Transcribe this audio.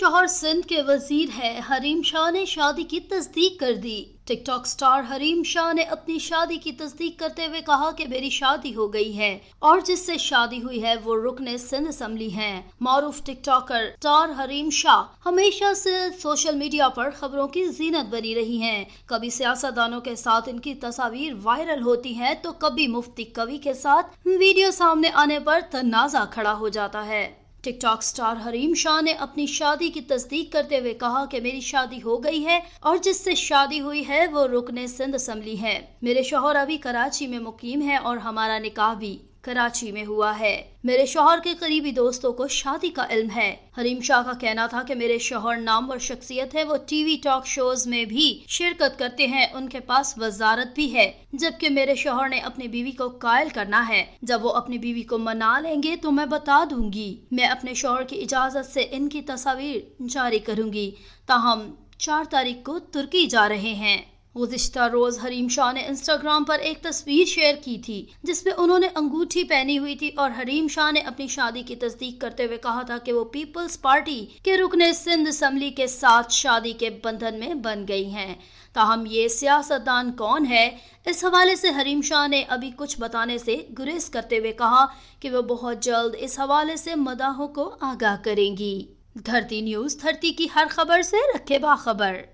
शौहर सिंध के वजीर हैं हरीम शाह ने शादी की तस्दीक कर दी। TikTok star Hareem Shah ने अपनी शादी की तस्दीक करते हुए कहा कि मेरी शादी हो गई है और जिससे शादी हुई है वो रुकने सिंध असम्बली हैं। मारूफ टिक टॉकर स्टार हरीम शाह हमेशा से सोशल मीडिया पर खबरों की जीनत बनी रही हैं। कभी सियासतदानों के साथ इनकी तस्वीर वायरल होती हैं तो कभी मुफ्ती कवि के साथ वीडियो सामने आने पर तनाज़ा खड़ा हो जाता है। Tick tock star Hareem Shah ने अपनी शादी की तस्दीक करते हुए कहा कि मेरी शादी हो गई है और जिससे शादी हुई है वो रुकने सिंध असम्बली है। मेरे शौहर अभी कराची में मुकीम है और हमारा निकाह भी कराची में हुआ है। मेरे शौहर के करीबी दोस्तों को शादी का इल्म है। हरीम शाह का कहना था कि मेरे शौहर नामवर शख्सियत है, वो टीवी टॉक शोज में भी शिरकत करते हैं, उनके पास वजारत भी है। जबकि मेरे शौहर ने अपनी बीवी को कायल करना है। जब वो अपनी बीवी को मना लेंगे तो मैं बता दूंगी। मैं अपने शौहर की इजाजत से इनकी तस्वीर जारी करूंगी। ताहम 4 तारीख को तुर्की जा रहे हैं। गुज़िश्ता रोज हरीम शाह ने इंस्टाग्राम पर एक तस्वीर शेयर की थी जिसमें उन्होंने अंगूठी पहनी हुई थी और हरीम शाह ने अपनी शादी की तस्दीक करते हुए कहा था कि वो पीपल्स पार्टी के रुकने सिंध असम्बली के साथ शादी के बंधन में बन गई हैं। ताहम ये सियासतदान कौन है, इस हवाले से हरीम शाह ने अभी कुछ बताने से गुरेज करते हुए कहा कि वो बहुत जल्द इस हवाले से मदाहों को आगाह करेंगी। धरती न्यूज़ 30 की हर खबर से रखे बाखबर।